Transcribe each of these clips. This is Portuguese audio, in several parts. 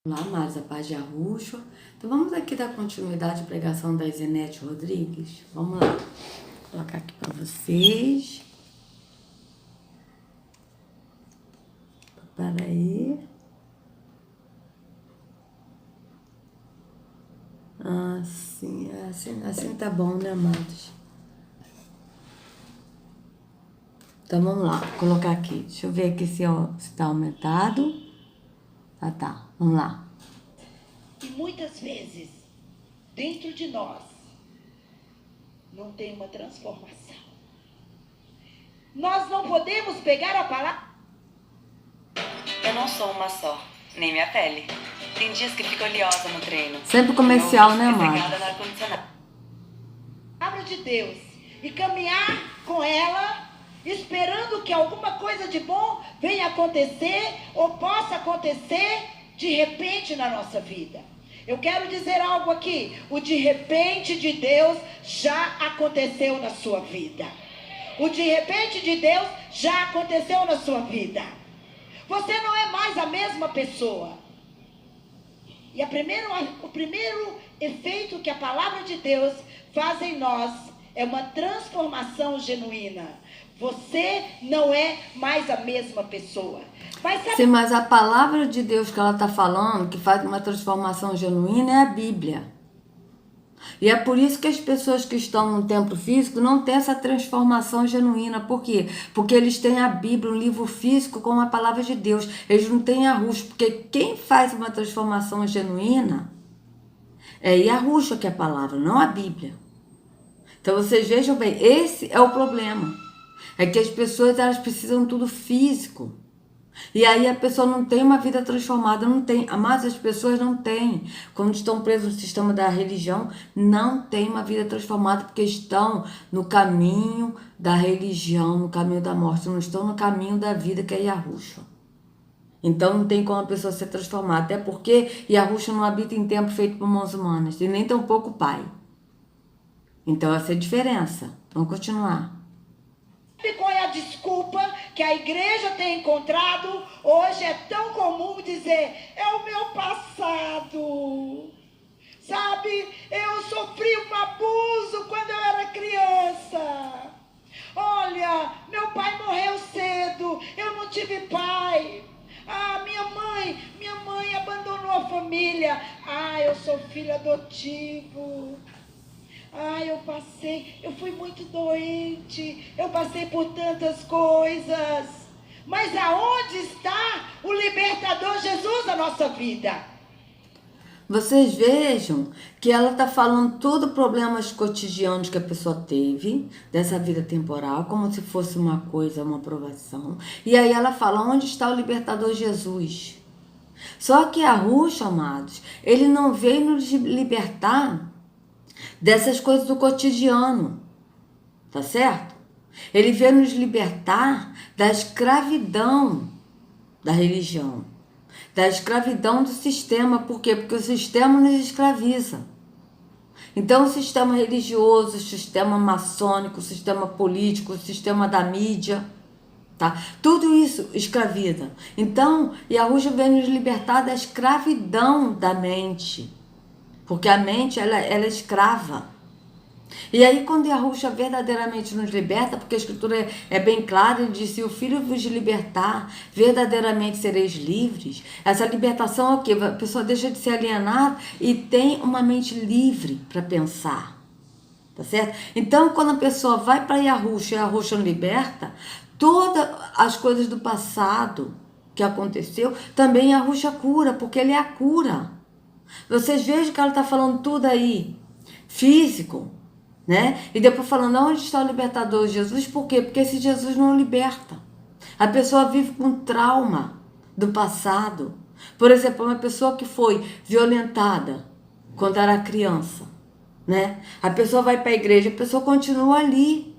Olá, amados, a paz de Yahushua. Então vamos aqui dar continuidade à pregação da Zenete Rodrigues. Vamos lá. Vou colocar aqui para vocês. Para aí. Assim tá bom, né, amados? Então vamos lá, vou colocar aqui. Deixa eu ver aqui se tá aumentado. Tá. Vamos lá. E muitas vezes, dentro de nós, não tem uma transformação. Nós não podemos pegar a palavra. Eu não sou uma só, nem minha pele. Tem dias que fico oleosa no treino. Sempre comercial, né, amado? Ressecada no ar-condicionado. Palavra de Deus e caminhar com ela, esperando que alguma coisa de bom venha acontecer ou possa acontecer de repente na nossa vida. Eu quero dizer algo aqui. O de repente de Deus já aconteceu na sua vida. O de repente de Deus já aconteceu na sua vida. Você não é mais a mesma pessoa. E o primeiro efeito que a palavra de Deus faz em nós é uma transformação genuína. Você não é mais a mesma pessoa. Sim, mas a palavra de Deus que ela está falando, que faz uma transformação genuína, é a Bíblia. E é por isso que as pessoas que estão no templo físico não têm essa transformação genuína. Por quê? Porque eles têm a Bíblia, um livro físico com a palavra de Deus. Eles não têm Yahushua, porque quem faz uma transformação genuína é Yahushua, que é a palavra, não a Bíblia. Então vocês vejam bem, esse é o problema. É que as pessoas elas precisam tudo físico. E aí a pessoa não tem uma vida transformada, não tem. Mas as pessoas não têm. Quando estão presos no sistema da religião, não tem uma vida transformada porque estão no caminho da religião, no caminho da morte, não estão no caminho da vida que é Yahushua. Então não tem como a pessoa ser transformada, até porque Yahushua não habita em templo feito por mãos humanas, e nem tampouco o Pai. Então essa é a diferença. Vamos continuar. Qual é a desculpa que a igreja tem encontrado? Hoje é tão comum dizer, é o meu passado. Sabe, eu sofri um abuso quando eu era criança. Olha, meu pai morreu cedo, eu não tive pai. Minha mãe abandonou a família. Eu sou filho adotivo. Eu fui muito doente, eu passei por tantas coisas. Mas aonde está o libertador Jesus na nossa vida? Vocês vejam que ela está falando tudo problemas cotidianos que a pessoa teve, dessa vida temporal, como se fosse uma coisa, uma provação. E aí ela fala, onde está o libertador Jesus? Só que Yahushua, amados, ele não veio nos libertar dessas coisas do cotidiano, tá certo? Ele veio nos libertar da escravidão da religião, da escravidão do sistema. Por quê? Porque o sistema nos escraviza. Então o sistema religioso, o sistema maçônico, o sistema político, o sistema da mídia, tá? Tudo isso escraviza. Então Yahushua veio nos libertar da escravidão da mente. Porque a mente, ela é escrava. E aí, quando Yahushua verdadeiramente nos liberta, porque a Escritura é bem clara, ele diz, se o Filho vos libertar, verdadeiramente sereis livres. Essa libertação é o quê? A pessoa deixa de ser alienada e tem uma mente livre para pensar. Tá certo? Então, quando a pessoa vai para Yahushua, Yahushua liberta, todas as coisas do passado que aconteceu, também Yahushua cura, porque ele é a cura. Vocês vejam que ela está falando tudo aí, físico, né? E depois falando, onde está o libertador Jesus? Por quê? Porque esse Jesus não liberta. A pessoa vive com trauma do passado. Por exemplo, uma pessoa que foi violentada quando era criança, né? A pessoa vai para a igreja, a pessoa continua ali,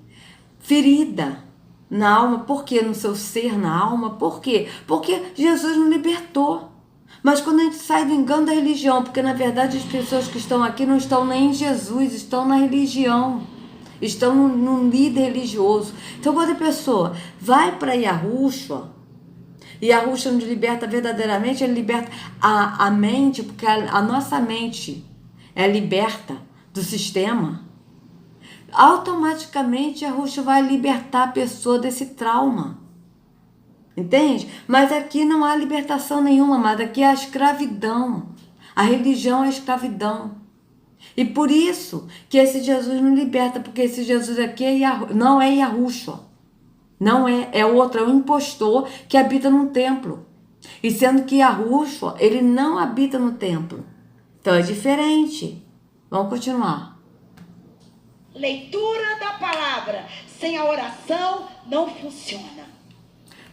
ferida na alma. Por quê? No seu ser, na alma. Por quê? Porque Jesus não libertou. Mas quando a gente sai do engano da religião, porque na verdade as pessoas que estão aqui não estão nem em Jesus, estão na religião, estão num líder religioso. Então quando a pessoa vai para Yahushua, E a Ruxa nos liberta verdadeiramente, ele liberta a mente, porque a nossa mente é liberta do sistema. Automaticamente a Ruxa vai libertar a pessoa desse trauma. Entende? Mas aqui não há libertação nenhuma, mas aqui é a escravidão. A religião é a escravidão. E por isso que esse Jesus não liberta, porque esse Jesus aqui não é Yahushua. Não é outro, é um impostor que habita num templo. E sendo que Yahushua, ele não habita no templo. Então é diferente. Vamos continuar. Leitura da palavra sem a oração não funciona.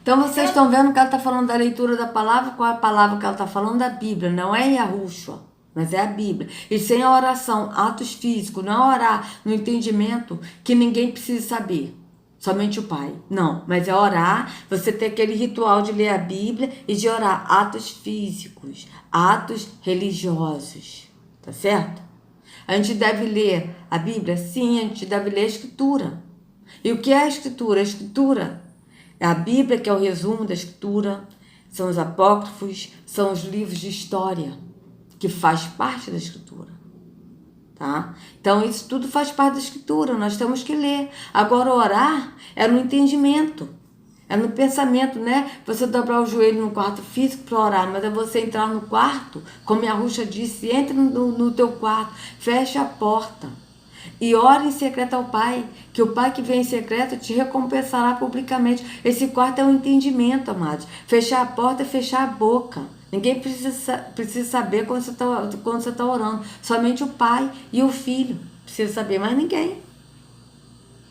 Então vocês estão vendo que ela está falando da leitura da palavra, qual é a palavra que ela está falando? Da Bíblia, não é Yahushua, mas é a Bíblia. E sem a oração, atos físicos, não é orar no entendimento que ninguém precisa saber, somente o Pai. Não, mas é orar, você ter aquele ritual de ler a Bíblia e de orar atos físicos, atos religiosos, tá certo? A gente deve ler a Bíblia? Sim, a gente deve ler a Escritura. E o que é a Escritura? A Escritura é a Bíblia, que é o resumo da Escritura, são os apócrifos, são os livros de história, que faz parte da Escritura, tá? Então, isso tudo faz parte da Escritura, nós temos que ler. Agora, orar é no entendimento, é no pensamento, né? Você dobrar o joelho no quarto físico para orar, mas é você entrar no quarto, como a Ruxa disse, entre no teu quarto, fecha a porta e ora em secreto ao Pai, que o Pai que vem em secreto te recompensará publicamente. Esse quarto é um entendimento, amados. Fechar a porta é fechar a boca. Ninguém precisa saber quando você tá orando. Somente o Pai e o Filho precisa saber, mas ninguém.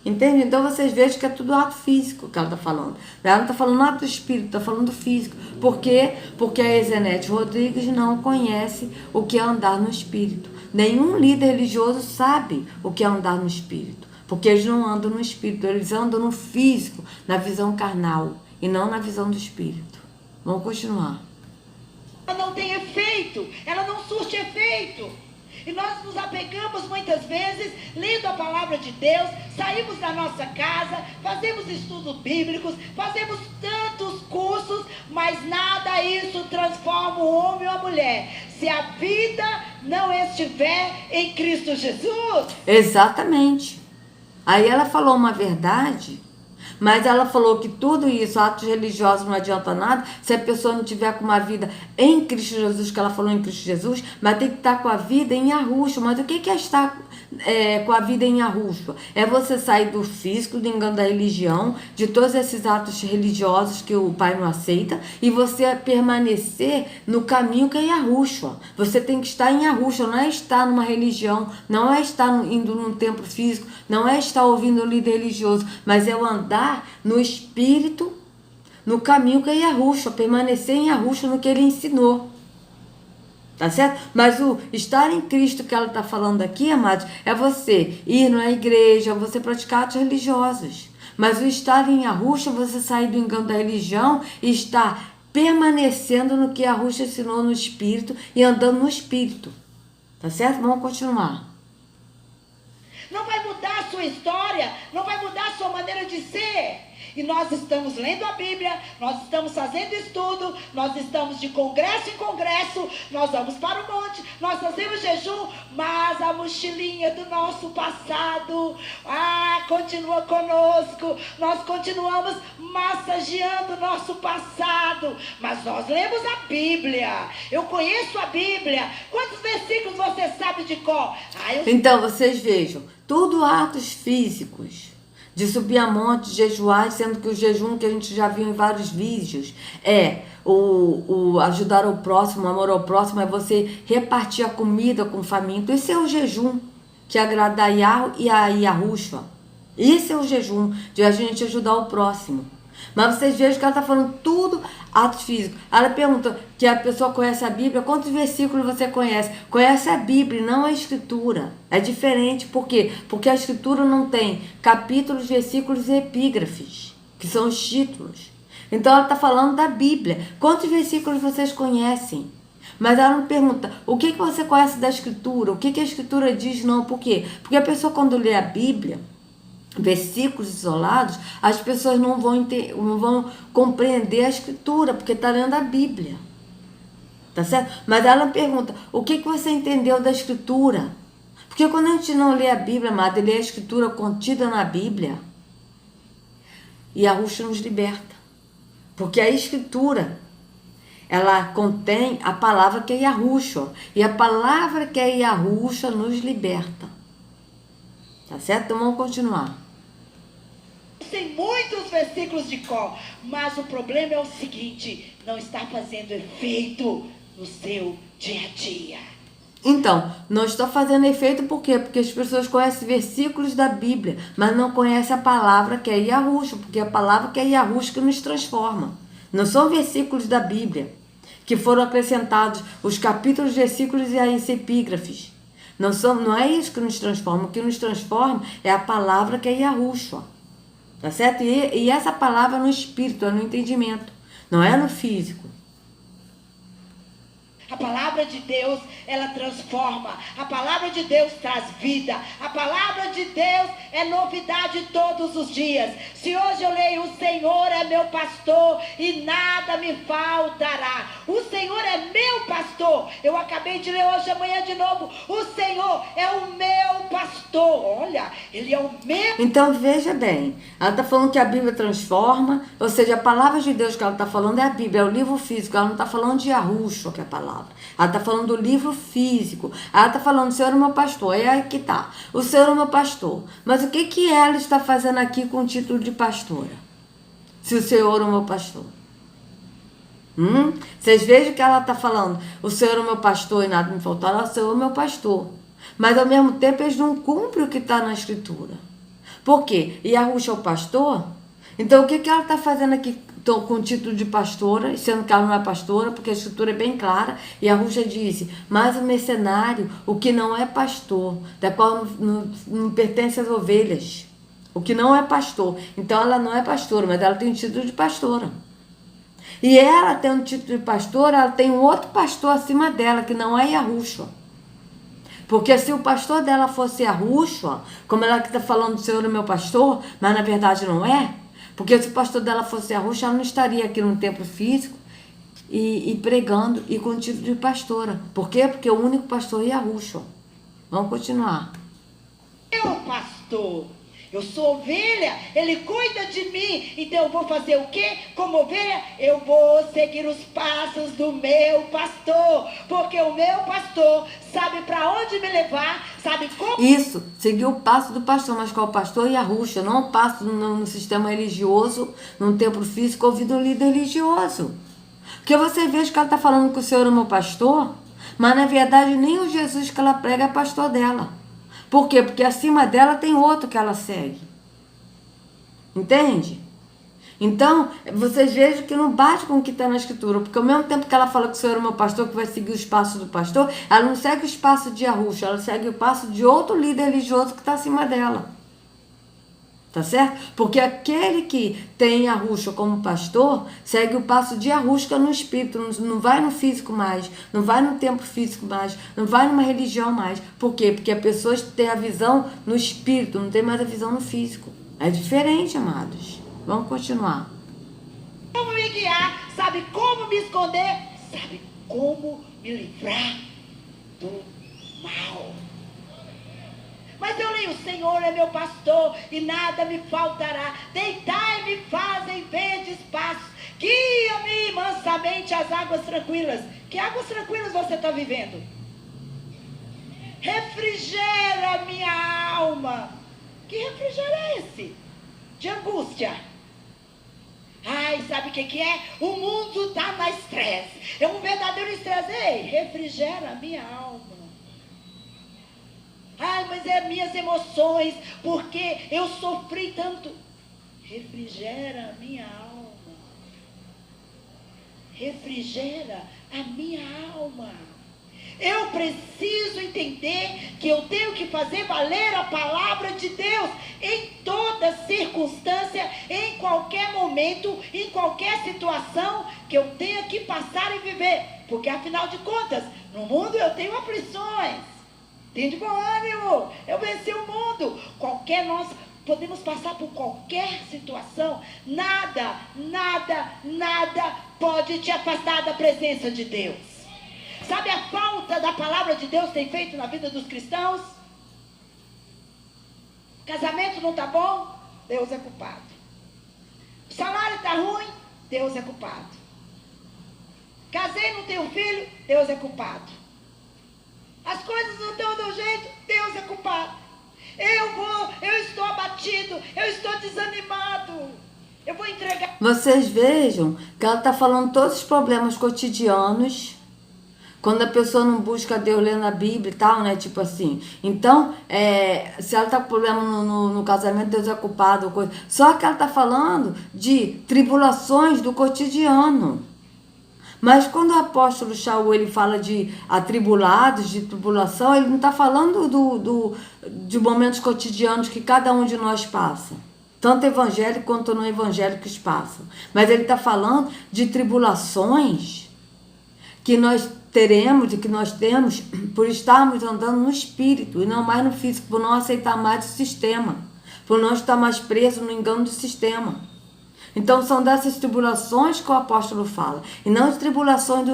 Entende? Então vocês vejam que é tudo ato físico que ela está falando. Ela não está falando ato do espírito, está falando do físico. Por quê? Porque a Ezenete Rodrigues não conhece o que é andar no espírito. Nenhum líder religioso sabe o que é andar no espírito. Porque eles não andam no espírito, eles andam no físico, na visão carnal e não na visão do espírito. Vamos continuar. Ela não tem efeito, ela não surte efeito. E nós nos apegamos muitas vezes, lendo a palavra de Deus, saímos da nossa casa, fazemos estudos bíblicos, fazemos tantos cursos, mas nada isso transforma o homem ou a mulher. Se a vida não estiver em Cristo Jesus. Exatamente. Aí ela falou uma verdade, mas ela falou que tudo isso, atos religiosos, não adianta nada se a pessoa não tiver com uma vida em Cristo Jesus, que ela falou em Cristo Jesus, mas tem que estar com a vida em Yahushua. Mas o que é estar com a vida em Yahushua? É você sair do físico, do engano da religião, de todos esses atos religiosos que o Pai não aceita, e você permanecer no caminho que é Yahushua. Você tem que estar em Yahushua, não é estar numa religião, não é estar indo num templo físico, não é estar ouvindo o líder religioso, mas é o andar no espírito, no caminho que é Yahushua, permanecer em Yahushua no que ele ensinou. Tá certo? Mas o estar em Cristo que ela está falando aqui, amados, é você ir na igreja, você praticar atos religiosos. Mas o estar em Yahushua, você sair do engano da religião e estar permanecendo no que Yahushua ensinou no espírito e andando no espírito. Tá certo? Vamos continuar. Não vai mudar a sua história, não vai mudar a sua maneira de ser. E nós estamos lendo a Bíblia, nós estamos fazendo estudo, nós estamos de congresso em congresso, nós vamos para o monte, nós fazemos jejum, mas a mochilinha do nosso passado, continua conosco, nós continuamos massageando o nosso passado, mas nós lemos a Bíblia, eu conheço a Bíblia. Quantos versículos você sabe de cor? Então, vocês vejam, tudo atos físicos, de subir a monte, de jejuar, sendo que o jejum que a gente já viu em vários vídeos é o ajudar o próximo, o amor ao próximo, é você repartir a comida com o faminto. Esse é o jejum que agrada a Yahweh e a Yahushua. Esse é o jejum de a gente ajudar o próximo. Mas vocês vejam que ela está falando tudo atos físicos. Ela pergunta que a pessoa conhece a Bíblia. Quantos versículos você conhece? Conhece a Bíblia, não a Escritura. É diferente. Por quê? Porque a Escritura não tem capítulos, versículos e epígrafes, que são os títulos. Então ela está falando da Bíblia. Quantos versículos vocês conhecem? Mas ela não pergunta o que você conhece da Escritura, o que a Escritura diz, não. Por quê? Porque a pessoa, quando lê a Bíblia, versículos isolados, as pessoas não vão compreender a Escritura, porque está lendo a Bíblia. Tá certo? Mas ela pergunta, o que você entendeu da Escritura? Porque quando a gente não lê a Bíblia, amada, lê a Escritura contida na Bíblia, Yahushua nos liberta. Porque a Escritura, ela contém a palavra que é Yahushua. E a palavra que é Yahushua nos liberta. Tá certo? Então vamos continuar. Tem muitos versículos de cor, mas o problema é o seguinte, não está fazendo efeito no seu dia a dia. Então, não está fazendo efeito por quê? Porque as pessoas conhecem versículos da Bíblia, mas não conhecem a palavra que é Yahushua, porque é a palavra que é Yahushua que nos transforma. Não são versículos da Bíblia que foram acrescentados, os capítulos, versículos e as epígrafes. Não é isso que nos transforma. O que nos transforma é a palavra que é Yahushua. Tá certo? E essa palavra no espírito, é no entendimento, não é no físico. A palavra de Deus, ela transforma. A palavra de Deus traz vida. A palavra de Deus é novidade todos os dias. Se hoje eu leio, o Senhor é meu pastor e nada me faltará. O Senhor é meu pastor. Eu acabei de ler hoje, amanhã de novo. O Senhor é o meu pastor. Olha, Ele é o meu. Então veja bem, ela está falando que a Bíblia transforma, ou seja, a palavra de Deus que ela está falando é a Bíblia, é o livro físico. Ela não está falando de Yahushua, que é a palavra. Ela está falando do livro físico. Ela está falando, o Senhor é meu pastor. É aí que está. O Senhor é meu pastor. Mas o que ela está fazendo aqui com o título de pastora? Se o Senhor é o meu pastor. Vocês vejam que ela está falando, o Senhor é o meu pastor e nada me faltará, o Senhor é o meu pastor. Mas ao mesmo tempo eles não cumprem o que está na Escritura. Por quê? Yahushua é o pastor? Então o que ela está fazendo aqui com o título de pastora, sendo que ela não é pastora, porque a Escritura é bem clara, e Yahushua disse, mas o mercenário, o que não é pastor, da qual não pertence às ovelhas, o que não é pastor. Então ela não é pastora, mas ela tem o título de pastora. E ela tem um título de pastora, ela tem um outro pastor acima dela, que não é Yahushua. Porque se o pastor dela fosse Yahushua, como ela que está falando, o Senhor é meu pastor, mas na verdade não é, porque se o pastor dela fosse Yahushua, ela não estaria aqui no templo físico e pregando e com o título de pastora. Por quê? Porque o único pastor é Yahushua. Vamos continuar. Meu pastor, eu sou ovelha, Ele cuida de mim, então eu vou fazer o quê? Como ovelha, eu vou seguir os passos do meu pastor, porque o meu pastor sabe para onde me levar, sabe como... Isso, seguir o passo do pastor, mas qual pastor? Yahushua, não o passo no sistema religioso, num templo físico, ouvindo um líder religioso. Porque você veja que ela está falando que o Senhor é meu pastor, mas na verdade nem o Jesus que ela prega é pastor dela. Por quê? Porque acima dela tem outro que ela segue. Entende? Então, vocês vejam que não bate com o que está na Escritura. Porque ao mesmo tempo que ela fala que o Senhor é meu pastor, que vai seguir os passos do pastor, ela não segue os passos de Yahushua, ela segue o passo de outro líder religioso que está acima dela. Tá certo? Porque aquele que tem Yahushua como pastor, segue o passo de Yahushua no espírito, não vai no físico mais, não vai no templo físico mais, não vai numa religião mais. Por quê? Porque as pessoas têm a visão no espírito, não tem mais a visão no físico. É diferente, amados. Vamos continuar. Como me guiar, sabe como me esconder, sabe como me livrar do mal. Mas eu leio, o Senhor é meu pastor e nada me faltará. Deitai-me, fazem verdes passos, guia-me mansamente às águas tranquilas. Que águas tranquilas você está vivendo? Refrigera a minha alma. Que refrigério é esse? De angústia. Ai, sabe o que é? O mundo está na estresse. É um verdadeiro estresse. Ei, refrigera a minha alma. Ai, mas é minhas emoções, porque eu sofri tanto. Refrigera a minha alma. Refrigera a minha alma. Eu preciso entender que eu tenho que fazer valer a palavra de Deus em toda circunstância, em qualquer momento, em qualquer situação que eu tenha que passar e viver. Porque afinal de contas, no mundo eu tenho aflições. Tem de bom ânimo, eu venci o mundo. podemos passar por qualquer situação, nada pode te afastar da presença de Deus. Sabe a falta da palavra de Deus tem feito na vida dos cristãos? Casamento não está bom? Deus é culpado. O salário está ruim? Deus é culpado. Casei, não tenho filho? Deus é culpado. As coisas não estão do jeito? Deus é culpado. Eu estou abatido, eu estou desanimado. Eu vou entregar. Vocês vejam que ela está falando todos os problemas cotidianos. Quando a pessoa não busca Deus lendo a Bíblia e tal, né? Tipo assim. Então, se ela está com problema no casamento, Deus é culpado. Coisa. Só que ela está falando de tribulações do cotidiano. Mas quando o apóstolo Shaul ele fala de atribulados, de tribulação, ele não está falando de momentos cotidianos que cada um de nós passa. Tanto evangélico quanto não evangélicos passam. Mas ele está falando de tribulações que nós teremos e que nós temos por estarmos andando no espírito e não mais no físico, por não aceitar mais o sistema, por não estar mais preso no engano do sistema. Então são dessas tribulações que o apóstolo fala, e não de tribulações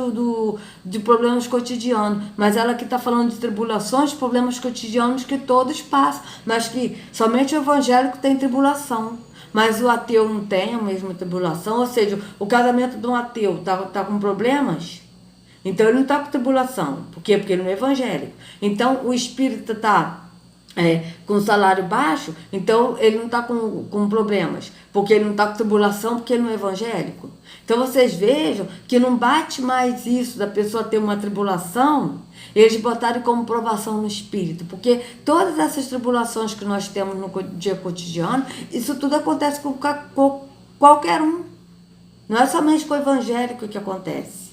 de problemas cotidianos, mas ela que está falando de tribulações, problemas cotidianos que todos passam, mas que somente o evangélico tem tribulação, mas o ateu não tem a mesma tribulação, ou seja, o casamento de um ateu está com problemas, então ele não está com tribulação. Por quê? Porque ele não é evangélico. Então o espírito está com salário baixo, então ele não está com problemas, porque ele não está com tribulação, porque ele não é evangélico. Então vocês vejam que não bate mais isso da pessoa ter uma tribulação, eles botaram como provação no espírito, porque todas essas tribulações que nós temos no dia cotidiano, isso tudo acontece com qualquer um, não é somente com o evangélico que acontece.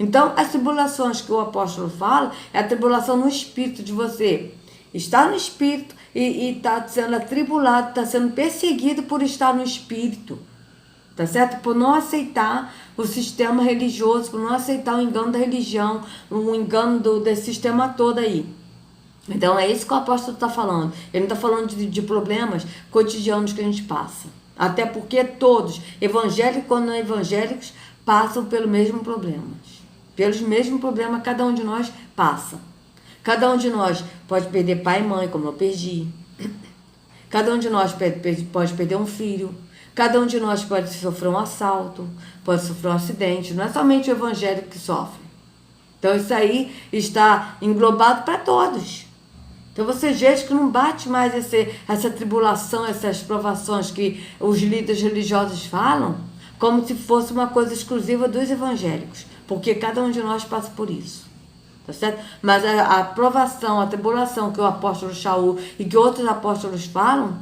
Então as tribulações que o apóstolo fala é a tribulação no espírito de você. Está no espírito e está sendo atribulado, está sendo perseguido por estar no espírito. Tá certo? Por não aceitar o sistema religioso, por não aceitar o engano da religião, o engano desse sistema todo aí. Então é isso que o apóstolo está falando. Ele não está falando de problemas cotidianos que a gente passa. Até porque todos, evangélicos ou não evangélicos, passam pelos mesmos problemas. Pelos mesmos problemas cada um de nós passa. Cada um de nós pode perder pai e mãe, como eu perdi. Cada um de nós pode perder um filho. Cada um de nós pode sofrer um assalto, pode sofrer um acidente. Não é somente o evangélico que sofre. Então isso aí está englobado para todos. Então vocês veem que não bate mais essa tribulação, essas provações que os líderes religiosos falam, como se fosse uma coisa exclusiva dos evangélicos. Porque cada um de nós passa por isso. Tá certo? Mas a provação, a tribulação que o apóstolo Shaul e que outros apóstolos falam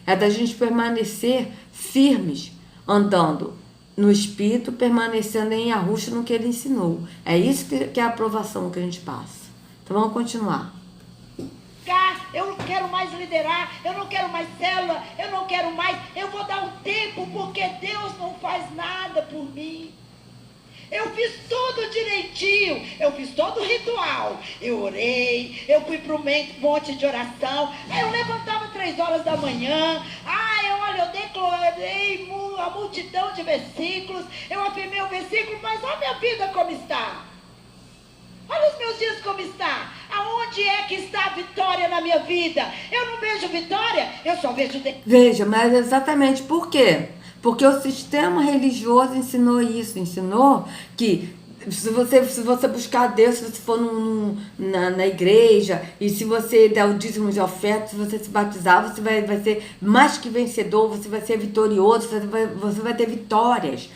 é da gente permanecer firmes, andando no espírito, permanecendo em Yahushua no que ele ensinou. É isso que é a aprovação que a gente passa. Então vamos continuar. Eu não quero mais liderar, eu não quero mais célula, eu não quero mais, eu vou dar um tempo porque Deus não faz nada por mim. Eu fiz tudo direitinho, eu fiz todo o ritual, eu orei, eu fui para o monte de oração, aí eu levantava 3 horas da manhã, eu declarei a multidão de versículos, eu afirmei o versículo, mas olha a minha vida como está, olha os meus dias como está, aonde é que está a vitória na minha vida? Eu não vejo vitória, eu só vejo... Veja, mas exatamente por quê? Porque o sistema religioso ensinou isso, ensinou que se você buscar Deus, se você for na igreja, e se você der o dízimo de oferta, se você se batizar, você vai ser mais que vencedor, você vai ser vitorioso, você vai ter vitórias,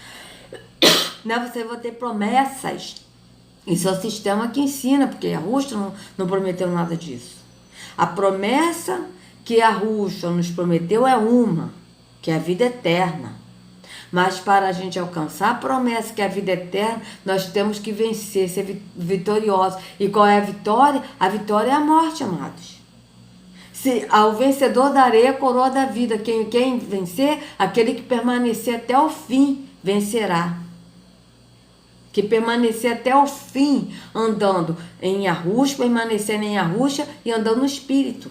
né? Você vai ter promessas. Isso é o sistema que ensina, porque Yahushua não prometeu nada disso. A promessa que Yahushua nos prometeu é uma, que é a vida eterna. Mas para a gente alcançar a promessa que é a vida eterna, nós temos que vencer, ser vitoriosos. E qual é a vitória? A vitória é a morte, amados. Se ao vencedor darei a coroa da vida. Quem vencer, aquele que permanecer até o fim, vencerá. Que permanecer até o fim, andando em Yahushua, permanecendo em Yahushua e andando no Espírito.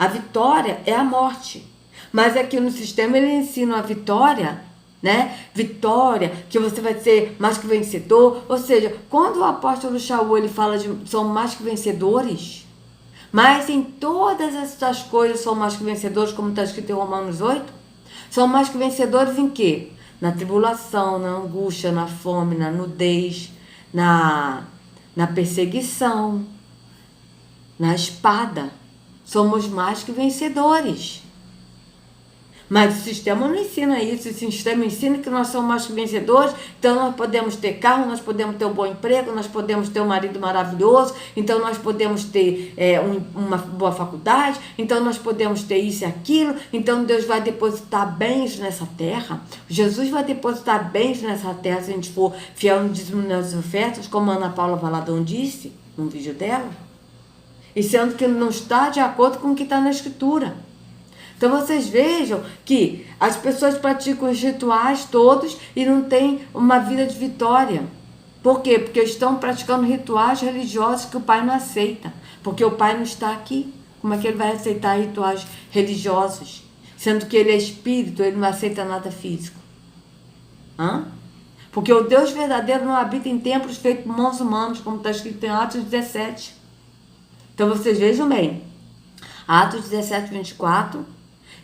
A vitória é a morte. Mas aqui no sistema ele ensina a vitória, né? Vitória, que você vai ser mais que vencedor. Ou seja, quando o apóstolo Shaul ele fala de são mais que vencedores, mas em todas essas coisas são mais que vencedores, como está escrito em Romanos 8, são mais que vencedores em quê? Na tribulação, na angústia, na fome, na nudez, na perseguição, na espada. Somos mais que vencedores. Mas o sistema não ensina isso. O sistema ensina que nós somos mais que vencedores. Então nós podemos ter carro, nós podemos ter um bom emprego, nós podemos ter um marido maravilhoso. Então nós podemos ter uma boa faculdade. Então nós podemos ter isso e aquilo. Então Deus vai depositar bens nessa terra. Jesus vai depositar bens nessa terra se a gente for fiel no dízimo nas ofertas, como a Ana Paula Valadão disse num vídeo dela. E sendo que não está de acordo com o que está na Escritura. Então vocês vejam que as pessoas praticam os rituais todos e não têm uma vida de vitória. Por quê? Porque estão praticando rituais religiosos que o Pai não aceita. Porque o Pai não está aqui. Como é que ele vai aceitar rituais religiosos? Sendo que ele é espírito, ele não aceita nada físico. Porque o Deus verdadeiro não habita em templos feitos por mãos humanas, como está escrito em Atos 17. Então vocês vejam bem. Atos 17, 24...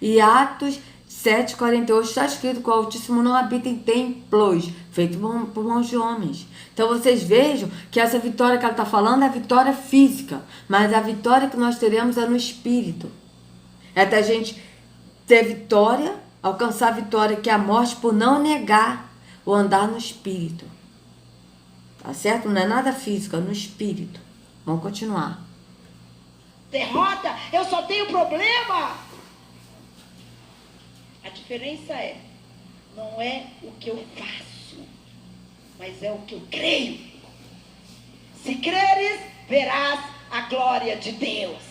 E Atos 7,48 está escrito que o Altíssimo não habita em templos feitos por mãos de homens. Então vocês vejam que essa vitória que ela está falando é a vitória física, mas a vitória que nós teremos é no espírito. É da gente ter vitória, alcançar a vitória que é a morte por não negar o andar no espírito. Tá certo? Não é nada físico, é no espírito. Vamos continuar. Derrota, eu só tenho problema. A diferença não é o que eu faço, mas é o que eu creio. Se creres, verás a glória de Deus.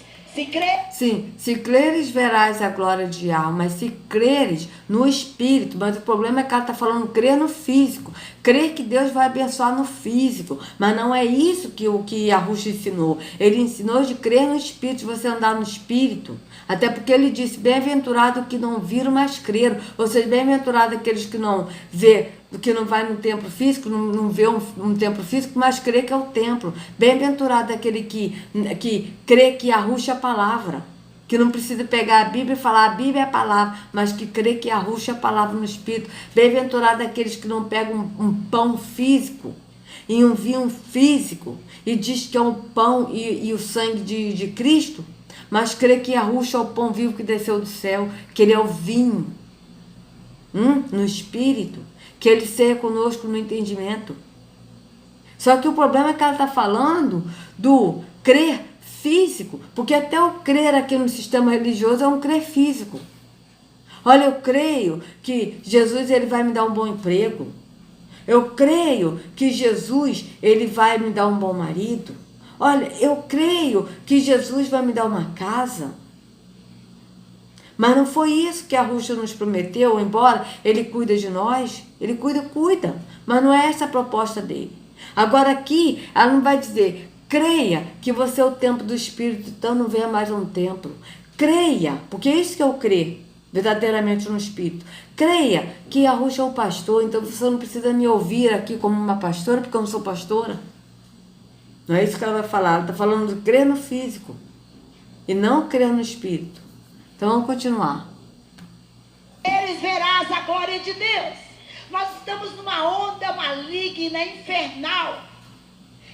Sim, se creres, verás a glória de alma, mas se creres no espírito, mas o problema é que ela está falando crer no físico, crer que Deus vai abençoar no físico, mas não é isso que o que Yahushua ensinou. Ele ensinou de crer no espírito, de você andar no espírito, até porque ele disse, bem-aventurado que não viram, mas creram, ou seja, bem-aventurado aqueles que não vê, que não vai no templo físico, não vê um templo físico, mas crê que é o templo. Bem-aventurado aquele que crê que Yahushua é a palavra, que não precisa pegar a Bíblia e falar a Bíblia é a palavra, mas que crê que Yahushua é a palavra no Espírito. Bem-aventurado aqueles que não pegam um pão físico e um vinho físico e diz que é o pão e o sangue de Cristo, mas crê que Yahushua é o pão vivo que desceu do céu, que ele é o vinho no Espírito, que ele seja conosco no entendimento. Só que o problema é que ela está falando do crer físico, porque até o crer aqui no sistema religioso é um crer físico. Olha, eu creio que Jesus ele vai me dar um bom emprego. Eu creio que Jesus ele vai me dar um bom marido. Olha, eu creio que Jesus vai me dar uma casa. Mas não foi isso que Yahushua nos prometeu, embora ele cuida de nós. Ele cuida, mas não é essa a proposta dele. Agora aqui, ela não vai dizer, creia que você é o templo do Espírito, então não venha mais a um templo. Creia, porque é isso que eu creio, verdadeiramente no Espírito. Creia que Yahushua é o pastor, então você não precisa me ouvir aqui como uma pastora, porque eu não sou pastora. Não é isso que ela vai falar, ela está falando de crer no físico e não crer no Espírito. Então vamos continuar. Eles verás a glória de Deus. Nós estamos numa onda maligna, infernal,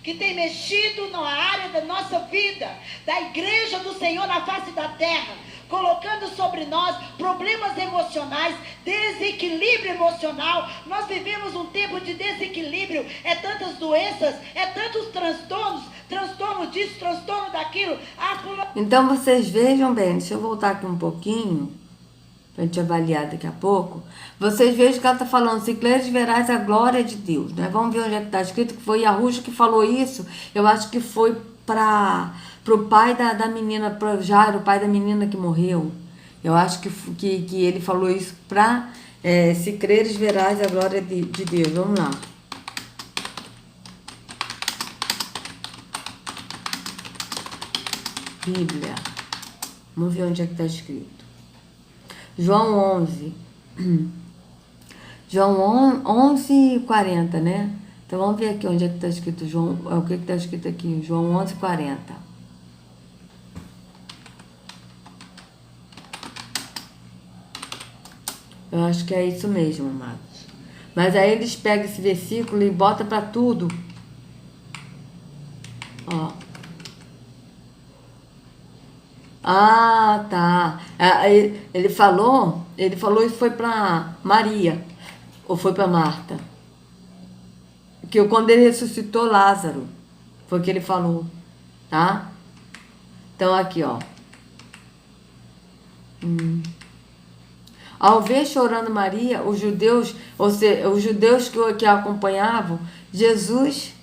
que tem mexido na área da nossa vida, da igreja do Senhor na face da terra, colocando sobre nós problemas emocionais, desequilíbrio emocional. Nós vivemos um tempo de desequilíbrio, é tantas doenças, é tantos transtornos, transtorno disso, transtorno daquilo. Então vocês vejam bem, deixa eu voltar aqui um pouquinho, para a gente avaliar daqui a pouco. Vocês vejam que ela está falando, se creres verás a glória de Deus, né? Vamos ver onde é que está escrito, que foi Yahushua que falou isso. Eu acho que foi para o pai da menina, para Jairo, o pai da menina que morreu. Eu acho que ele falou isso para, se creres verás a glória de Deus. Vamos lá. Bíblia. Vamos ver onde é que está escrito. João 11. João 11:40, né? Então vamos ver aqui onde é que está escrito João. O que está escrito aqui? João 11:40. Eu acho que é isso mesmo, amados. Mas aí eles pegam esse versículo e botam para tudo. Ó. Ah, tá. Ele falou isso foi para Maria, ou foi para Marta. Que quando ele ressuscitou Lázaro, foi o que ele falou, tá? Então aqui, ó. Ao ver chorando Maria, os judeus, ou seja, os judeus que a acompanhavam, Jesus,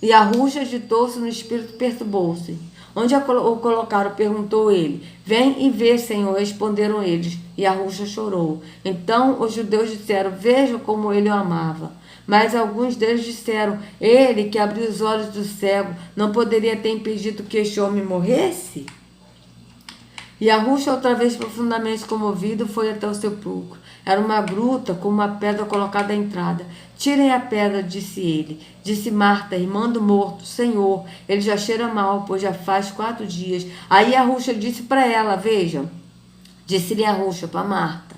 e a ruxa agitou-se no espírito, perturbou-se. Onde o colocaram? Perguntou ele. Vem e vê, Senhor, responderam eles. E a ruxa chorou. Então os judeus disseram, veja como ele o amava. Mas alguns deles disseram, ele que abriu os olhos do cego, não poderia ter impedido que este homem morresse? E a ruxa, outra vez profundamente comovido, foi até o sepulcro. Era uma gruta com uma pedra colocada à entrada. Tirem a pedra, disse ele. Disse Marta, irmã do morto, Senhor, ele já cheira mal, pois já faz 4 dias. Aí a ruxa disse para ela, veja, disse-lhe a ruxa para Marta,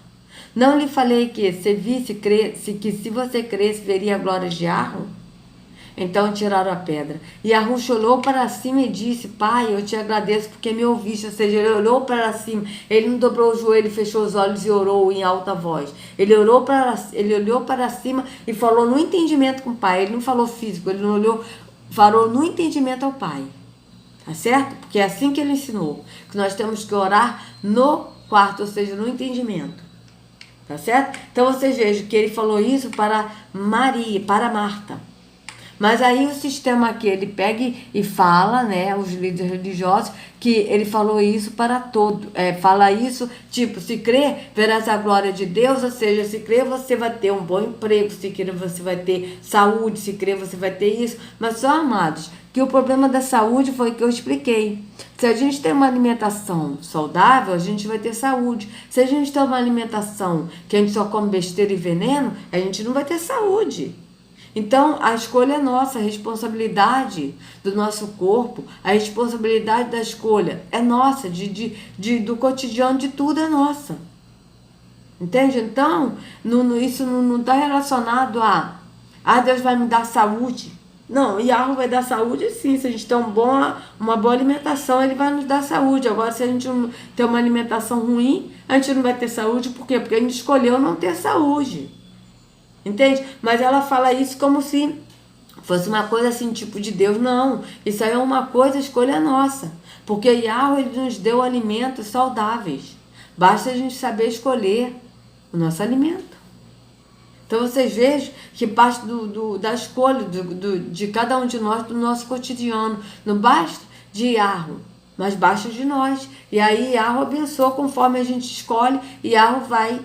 não lhe falei que se você cresce, veria a glória de Arro? Então tiraram a pedra. E a ruxa olhou para cima e disse, Pai, eu te agradeço porque me ouviste. Ou seja, ele olhou para cima. Ele não dobrou o joelho, fechou os olhos e orou em alta voz. Ele olhou para cima e falou no entendimento com o Pai. Ele não falou físico, ele não olhou, falou no entendimento ao Pai. Tá certo? Porque é assim que ele ensinou. Que nós temos que orar no quarto, ou seja, no entendimento. Tá certo? Então vocês vejam que ele falou isso para Maria, para Marta. Mas aí o sistema aqui, ele pega e fala, né, os líderes religiosos, que ele falou isso para todo, fala isso, tipo, se crer, verás a glória de Deus, ou seja, se crer você vai ter um bom emprego, se crer você vai ter saúde, se crer você vai ter isso, mas só, amados, que o problema da saúde foi o que eu expliquei. Se a gente tem uma alimentação saudável, a gente vai ter saúde. Se a gente tem uma alimentação que a gente só come besteira e veneno, a gente não vai ter saúde. Então, a escolha é nossa, a responsabilidade do nosso corpo, a responsabilidade da escolha é nossa, do cotidiano de tudo é nossa. Entende? Então, isso não está relacionado a Deus vai me dar saúde. Não, Yahweh vai dar saúde sim, se a gente tem uma boa alimentação, ele vai nos dar saúde. Agora, se a gente não tem uma alimentação ruim, a gente não vai ter saúde, por quê? Porque a gente escolheu não ter saúde. Entende? Mas ela fala isso como se fosse uma coisa assim, tipo de Deus. Não, isso aí é uma coisa, a escolha é nossa. Porque Yahweh, ele nos deu alimentos saudáveis. Basta a gente saber escolher o nosso alimento. Então vocês vejam que parte da escolha de cada um de nós, do nosso cotidiano. Não basta de Yahweh, mas basta de nós. E aí Yahweh abençoa conforme a gente escolhe, e Yahweh vai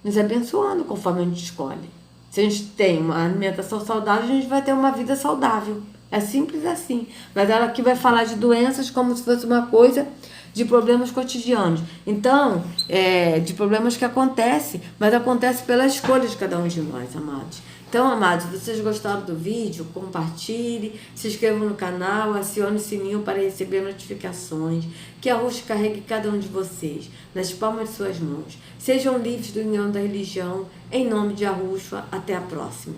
nos abençoando conforme a gente escolhe. Se a gente tem uma alimentação saudável, a gente vai ter uma vida saudável. É simples assim. Mas ela aqui vai falar de doenças como se fosse uma coisa de problemas cotidianos. Então, de problemas que acontecem, mas acontece pela escolha de cada um de nós, amados. Então, amados, se vocês gostaram do vídeo, compartilhe, se inscrevam no canal, acione o sininho para receber notificações. Que a Rush carregue cada um de vocês nas palmas de suas mãos. Sejam livres do união da religião. Em nome de Yahushua, até a próxima.